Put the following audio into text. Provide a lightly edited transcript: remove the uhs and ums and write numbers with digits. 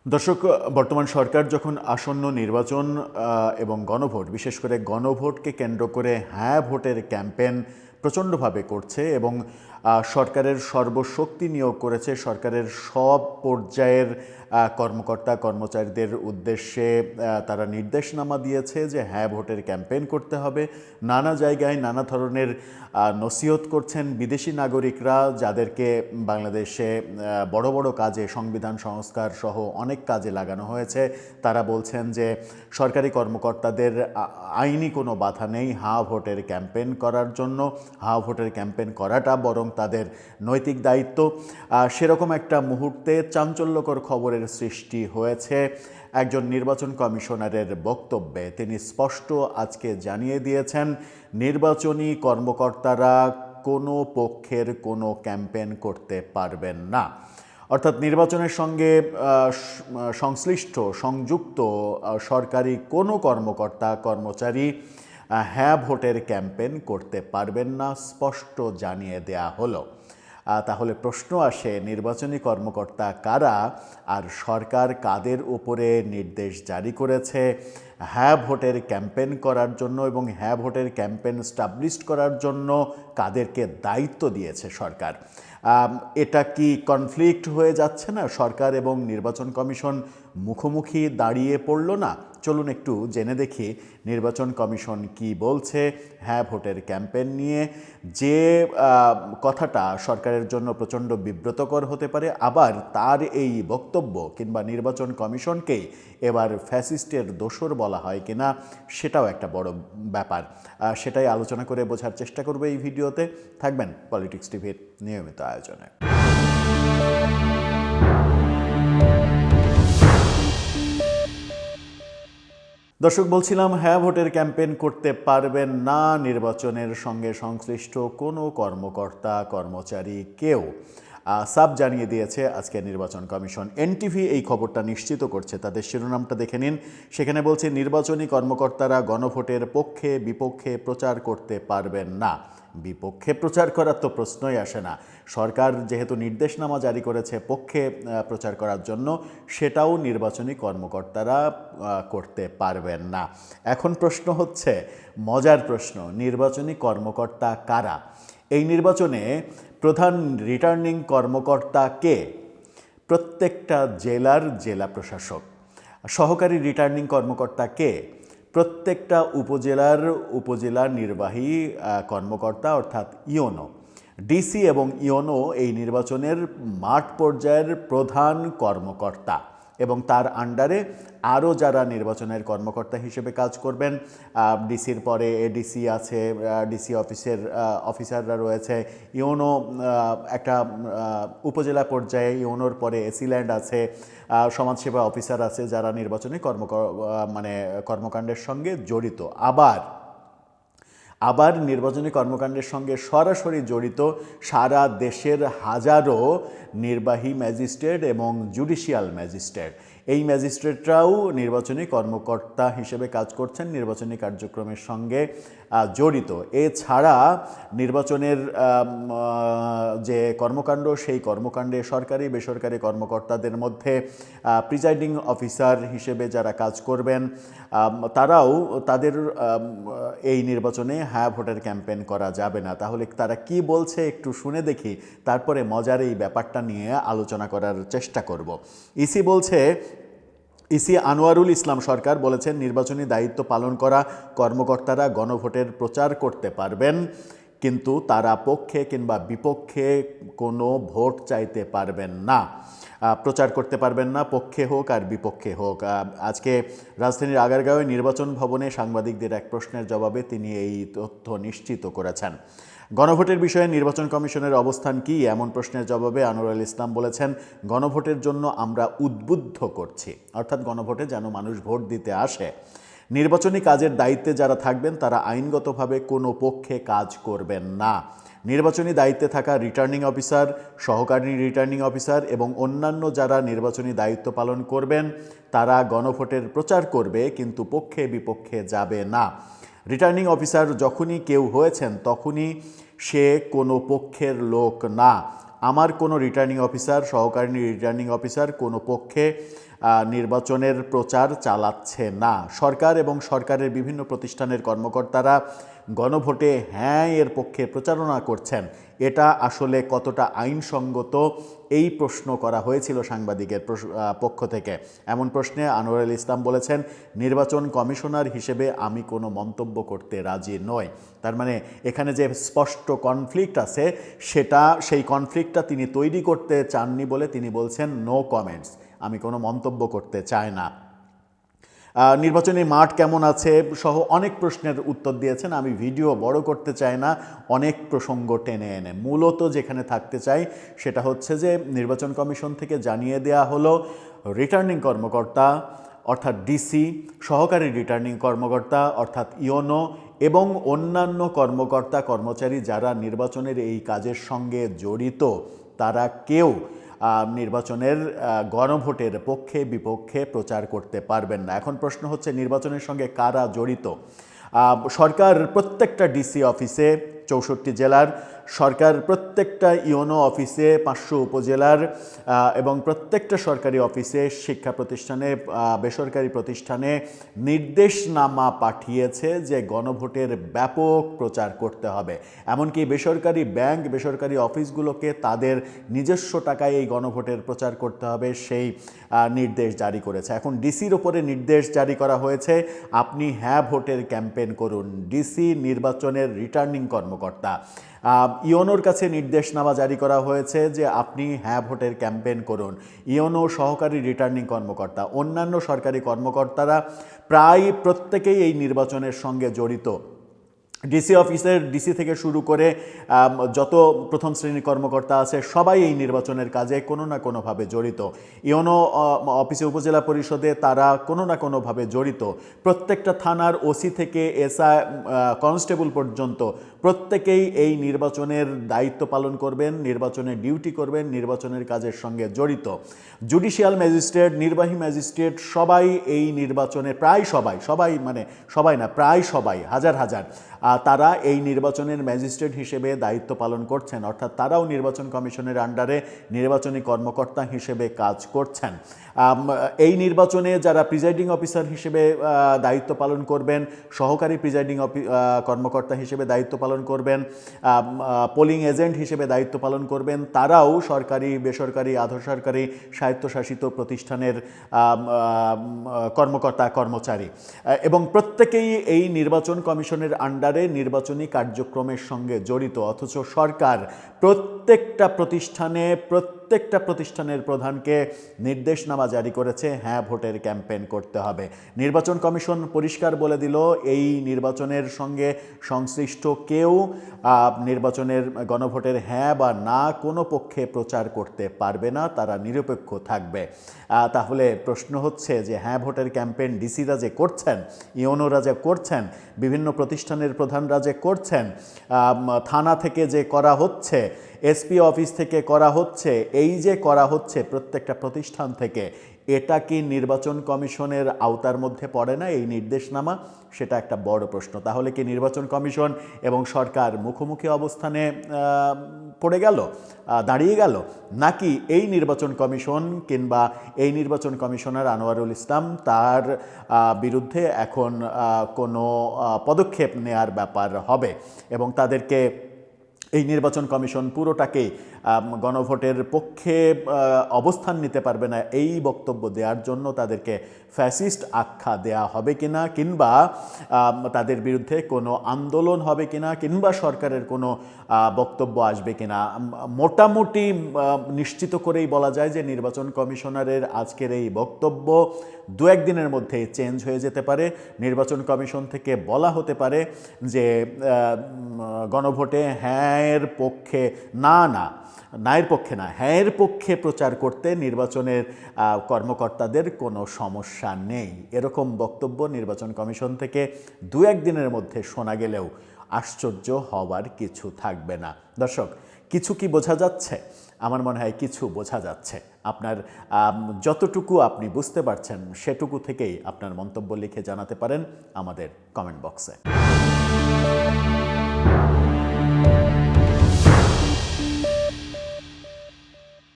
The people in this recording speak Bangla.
দর্শক, বর্তমান সরকার যখন আসন্ন নির্বাচন এবং গণভোট, বিশেষ করে গণভোটকে কেন্দ্র করে হ্যাঁ ভোটের ক্যাম্পেইন প্রচণ্ডভাবে করছে এবং সরকারের সর্বশক্তি নিয়োগ করেছে, সরকারের সব পর্যায়ের কর্মকর্তা কর্মচারীদের উদ্দেশ্যে তারা নির্দেশনামা দিয়েছে যে হ্যাঁ ভোটের ক্যাম্পেইন করতে হবে। নানা জায়গায় নানা ধরনের নসিহত করছেন বিদেশি নাগরিকরা, যাদেরকে বাংলাদেশে বড় বড় কাজে, সংবিধান সংস্কার সহ অনেক কাজে লাগানো হয়েছে। তারা বলছেন যে সরকারি কর্মকর্তাদের আইনি কোনো বাধা নেই হ্যাঁ ভোটের ক্যাম্পেইন করার জন্য। হ্যাঁ ভোটের ক্যাম্পেইন করাটা বরং তাদের নৈতিক দায়িত্ব। সেরকম একটা মুহূর্তে চাঞ্চল্যকর খবরের সৃষ্টি হয়েছে একজন নির্বাচন কমিশনারের বক্তব্যে। তিনি স্পষ্ট আজকে জানিয়ে দিয়েছেন, নির্বাচনী কর্মকর্তারা কোনো পক্ষের কোনো ক্যাম্পেইন করতে পারবেন না। অর্থাৎ নির্বাচনের সঙ্গে সংশ্লিষ্ট সংযুক্ত সরকারি কোনো কর্মকর্তা কর্মচারী হ্যাঁ ভোটের ক্যাম্পেইন করতে পারবেন না, স্পষ্ট জানিয়ে দেয়া হলো। তাহলে প্রশ্ন আসে, নির্বাচনী কর্মকর্তা কারা আর সরকার কাদের উপরে নির্দেশ জারি করেছে হ্যাঁ ভোটের ক্যাম্পেইন করার জন্য এবং হ্যাঁ ভোটের ক্যাম্পেইন স্টাবলিশ করার জন্য কাদেরকে দায়িত্ব দিয়েছে সরকার? এটা কি কনফ্লিক্ট হয়ে যাচ্ছে না? সরকার এবং নির্বাচন কমিশন মুখোমুখি দাঁড়িয়ে পড়ল না? চলুন একটু জেনে দেখি নির্বাচন কমিশন কি বলছে হ্যাঁ ভোটের ক্যাম্পেইন নিয়ে। যে কথাটা সরকারের জন্য প্রচণ্ড বিব্রতকর হতে পারে, আবার তার এই বক্তব্য কিংবা নির্বাচন কমিশনকেই এবার ফ্যাসিস্টের দোসর বলা হয় কিনা, সেটাও একটা বড় ব্যাপার। সেটাই আলোচনা করে বোঝার চেষ্টা করবে এই ভিডিওতে। থাকবেন পলিটিক্স টিভির নিয়মিত আয়োজনে। দর্শক, বলছিলাম হ্যাঁ ভোটের ক্যাম্পেইন করতে পারবেন না নির্বাচনের সঙ্গে সংশ্লিষ্ট কোনো কর্মকর্তা কর্মচারী কেউ। সাব জানিয়ে দিয়েছে আজকে নির্বাচন কমিশন। এনটিভি এই খবরটা নিশ্চিত করছে, তাদের শিরোনামটা দেখে নিন। সেখানে বলছে, নির্বাচনী কর্মকর্তারা গণভোটের পক্ষে বিপক্ষে প্রচার করতে পারবেন না। বিপক্ষে প্রচার করার তো প্রশ্নই আসে না। সরকার যেহেতু নির্দেশনামা জারি করেছে পক্ষে প্রচার করার জন্য, সেটাও নির্বাচনী কর্মকর্তারা করতে পারবেন না। এখন প্রশ্ন হচ্ছে, মজার প্রশ্ন, নির্বাচনী কর্মকর্তা কারা? এই নির্বাচনে প্রধান রিটার্নিং কর্মকর্তা কে? প্রত্যেকটা জেলার জেলা প্রশাসক। সহকারী রিটার্নিং কর্মকর্তা কে? প্রত্যেকটা উপজেলার উপজেলা নির্বাহী কর্মকর্তা, অর্থাৎ ইওনো। ডিসি এবং ইওনো এই নির্বাচনের মাঠ পর্যায়ের প্রধান কর্মকর্তা এবং তার আন্ডারে আরও যারা নির্বাচনের কর্মকর্তা হিসেবে কাজ করবেন। ডিসির পরে এডিসি আছে, ডিসি অফিসাররা রয়েছে। ইওনো একটা উপজেলা পর্যায়ে, ইওনোর পরে এসিল্যান্ড আছে, সমাজসেবা অফিসার আছে, যারা নির্বাচনী কর্মকাণ্ডের সঙ্গে জড়িত। আবার নির্বাচনী কর্মকাণ্ডের সঙ্গে সরাসরি জড়িত সারা দেশের হাজারো নির্বাহী ম্যাজিস্ট্রেট এবং জুডিশিয়াল ম্যাজিস্ট্রেট। এই ম্যাজিস্ট্রেটরাও নির্বাচনী কর্মকর্তা হিসেবে কাজ করছেন, নির্বাচনী কার্যক্রমের সঙ্গে জড়িত। এছাড়া নির্বাচনের যে কর্মকাণ্ড, সেই কর্মকাণ্ডে সরকারি বেসরকারি কর্মকর্তাদের মধ্যে প্রিজাইডিং অফিসার হিসেবে যারা কাজ করবেন, তারাও তাদের এই নির্বাচনে হ্যাঁ ভোটের ক্যাম্পেইন করা যাবে না। তাহলে তারা কি বলছে একটু শুনে দেখি, তারপরে মজার এই ব্যাপারটা নিয়ে আলোচনা করার চেষ্টা করব। ইসি আনোয়ারুল ইসলাম সরকার বলেছেন, নির্বাচনী দায়িত্ব পালন করা কর্মকর্তারা গণভোটের প্রচার করতে পারবেন, কিন্তু তারা পক্ষে কিংবা বিপক্ষে কোনো ভোট চাইতে পারবেন না, প্রচার করতে পারবেন না, পক্ষে হোক আর বিপক্ষে হোক। আজকে রাজধানীর আগারগাঁওয়ে নির্বাচন ভবনে সাংবাদিকদের এক প্রশ্নের জবাবে তিনি এই তথ্য নিশ্চিত করেছেন। গণভোটের বিষয়ে নির্বাচন কমিশনের অবস্থান কী, এমন প্রশ্নের জবাবে আনোয়ারুল ইসলাম বলেছেন, গণভোটের জন্য আমরা উদ্বুদ্ধ করছি, অর্থাৎ গণভোটে যেন মানুষ ভোট দিতে আসে। নির্বাচনী কাজের দায়িত্বে যারা থাকবেন তারা আইনগতভাবে কোনো পক্ষে কাজ করবেন না। নির্বাচনী দায়িত্বে থাকা রিটার্নিং অফিসার, সহকারী রিটার্নিং অফিসার এবং অন্যান্য যারা নির্বাচনী দায়িত্ব পালন করবেন তারা গণভোটের প্রচার করবে, কিন্তু পক্ষে বিপক্ষে যাবে না। রিটার্নিং অফিসার যখনই কেউ হয়েছেন তখনই সে কোনো পক্ষের লোক না। আমার কোনো রিটার্নিং অফিসার, সহকারী রিটার্নিং অফিসার কোনো পক্ষে নির্বাচনের প্রচার চালাচ্ছে না। সরকার এবং সরকারের বিভিন্ন প্রতিষ্ঠানের কর্মকর্তারা গণভোটে হ্যাঁ এর পক্ষে প্রচারণা করছেন, এটা আসলে কতটা আইনসঙ্গত, এই প্রশ্ন করা হয়েছিল সাংবাদিকের পক্ষ থেকে। এমন প্রশ্নে আনোয়ারুল ইসলাম বলেছেন, নির্বাচন কমিশনার হিসেবে আমি কোনো মন্তব্য করতে রাজি নই। তার মানে এখানে যে স্পষ্ট কনফ্লিক্ট আছে, সেই কনফ্লিক্টটা তিনি তৈরি করতে চাননি বলে তিনি বলছেন নো কমেন্টস, আমি কোনো মন্তব্য করতে চাই না। নির্বাচনী মাঠ কেমন আছে সহ অনেক প্রশ্নের উত্তর দিয়েছেন। আমি ভিডিও বড় করতে চাই না, অনেক প্রসঙ্গ টেনে এনে মূলত যেখানে থাকতে চাই সেটা হচ্ছে যে নির্বাচন কমিশন থেকে জানিয়ে দেয়া হলো রিটার্নিং কর্মকর্তা অর্থাৎ ডিসি, সহকারী রিটার্নিং কর্মকর্তা অর্থাৎ ইওনো এবং অন্যান্য কর্মকর্তা কর্মচারী যারা নির্বাচনের এই কাজের সঙ্গে জড়িত, তারা কেউ নির্বাচনের গণভোটের পক্ষে বিপক্ষে প্রচার করতে পারবেন না। এখন প্রশ্ন হচ্ছে নির্বাচনের সঙ্গে কারা জড়িত। সরকার প্রত্যেকটা ডিসি অফিসে 64 জেলার, সরকার প্রত্যেকটা ইওনো অফিসে 500 উপজেলার এবং প্রত্যেকটা সরকারি অফিসে, শিক্ষা প্রতিষ্ঠানে, বেসরকারি প্রতিষ্ঠানে নির্দেশনামা পাঠিয়েছে যে গণভোটের ব্যাপক প্রচার করতে হবে। এমনকি বেসরকারি ব্যাংক, বেসরকারি অফিসগুলোকে তাদের নিজস্ব টাকায় এই গণভোটের প্রচার করতে হবে, সেই নির্দেশ জারি করেছে। এখন ডিসির ওপরে নির্দেশ জারি করা হয়েছে, আপনি হ্যাঁ ভোটের ক্যাম্পেইন করুন। ডিসি নির্বাচনের রিটার্নিং কর্মকর্তা। ইওনোর কাছে নির্দেশনামা জারি করা হয়েছে যে আপনি হ্যাঁ ভোটের ক্যাম্পেইন করুন। ইওনো সহকারী রিটার্নিং কর্মকর্তা, অন্যান্য সরকারি কর্মকর্তারা প্রায় প্রত্যেকেই এই নির্বাচনের সঙ্গে জড়িত। ডিসি অফিসের ডিসি থেকে শুরু করে যত প্রথম শ্রেণীর কর্মকর্তা আছে সবাই এই নির্বাচনের কাজে কোনো না কোনোভাবে জড়িত। ইওনো অফিসে, উপজেলা পরিষদে তারা কোনো না কোনোভাবে জড়িত। প্রত্যেকটা থানার ওসি থেকে এসআই, কনস্টেবল পর্যন্ত প্রত্যেকেই এই নির্বাচনের দায়িত্ব পালন করবেন, নির্বাচনের ডিউটি করবেন, নির্বাচনের কাজের সঙ্গে জড়িত। জুডিশিয়াল ম্যাজিস্ট্রেট, নির্বাহী ম্যাজিস্ট্রেট সবাই এই নির্বাচনে, প্রায় সবাই হাজার হাজার তারা এই নির্বাচনের ম্যাজিস্ট্রেট হিসেবে দায়িত্ব পালন করছেন, অর্থাৎ তারাও নির্বাচন কমিশনের আন্ডারে নির্বাচনী কর্মকর্তা হিসেবে কাজ করছেন। এই নির্বাচনে যারা প্রিজাইডিং অফিসার হিসেবে দায়িত্ব পালন করবেন, সহকারী প্রিজাইডিং কর্মকর্তা হিসেবে দায়িত্ব পালন করবেন, পোলিং এজেন্ট হিসেবে দায়িত্ব পালন করবেন, তারাও সরকারি, বেসরকারি, আধা সরকারি, স্বায়ত্তশাসিত প্রতিষ্ঠানের কর্মকর্তা কর্মচারী এবং প্রত্যেকেই এই নির্বাচন কমিশনের আন্ডারে নির্বাচনী কার্যক্রমের সঙ্গে জড়িত। অথচ সরকার প্রত্যেকটা প্রতিষ্ঠানের প্রধানকে নির্দেশনামা জারি করেছে হ্যাঁ ভোটের ক্যাম্পেইন করতে হবে। নির্বাচন কমিশন পরিষ্কার বলে দিল এই নির্বাচনের সঙ্গে সংশ্লিষ্ট কেউ নির্বাচনের গণভোটের হ্যাঁ বা না কোনো পক্ষে প্রচার করতে পারবে না, তারা নিরপেক্ষ থাকবে। তাহলে প্রশ্ন হচ্ছে যে হ্যাঁ ভোটের ক্যাম্পেইন ডিসিরা যে করছেন, ইওনোরা যে করছেন, বিভিন্ন প্রতিষ্ঠানের প্রধানরা যে করছেন, থানা থেকে যে করা হচ্ছে, এসপি অফিস থেকে করা হচ্ছে, এই যে করা হচ্ছে প্রত্যেকটা প্রতিষ্ঠান থেকে, এটা কি নির্বাচন কমিশনের আওতার মধ্যে পড়ে না এই নির্দেশনামা? সেটা একটা বড় প্রশ্ন। তাহলে কি নির্বাচন কমিশন এবং সরকার মুখোমুখি অবস্থানে দাঁড়িয়ে গেল, নাকি এই নির্বাচন কমিশন কিংবা এই নির্বাচন কমিশনার আনোয়ারুল ইসলাম তার বিরুদ্ধে এখন কোনো পদক্ষেপ নেয়ার ব্যাপার হবে এবং তাদেরকে এই নির্বাচন কমিশন পুরোটাকেই গণভোটের পক্ষে অবস্থান নিতে পারবে না এই বক্তব্য দেওয়ার জন্য তাদেরকে ফ্যাসিস্ট আখ্যা দেয়া হবে কিনা, কিংবা তাদের বিরুদ্ধে কোনো আন্দোলন হবে কিনা, কিংবা সরকারের কোনো বক্তব্য আসবে কিনা? মোটামুটি নিশ্চিত করেই বলা যায় যে নির্বাচন কমিশনারের আজকের এই বক্তব্য দু একদিনের মধ্যে চেঞ্জ হয়ে যেতে পারে। নির্বাচন কমিশন থেকে বলা হতে পারে যে গণভোটে হ্যাঁয়ের পক্ষে হ্যাঁয়ের পক্ষে প্রচার করতে নির্বাচনের কর্মকর্তাদের কোনো সমস্যা নেই। এরকম বক্তব্য নির্বাচন কমিশন থেকে দু একদিনের মধ্যে শোনা গেলেও আশ্চর্য হওয়ার কিছু থাকবে না। দর্শক, কিছু কি বোঝা যাচ্ছে? আমার মনে হয় কিছু বোঝা যাচ্ছে। আপনার যতটুকু আপনি বুঝতে পারছেন সেটুকু থেকেই আপনার মন্তব্য লিখে জানাতে পারেন আমাদের কমেন্ট বক্সে।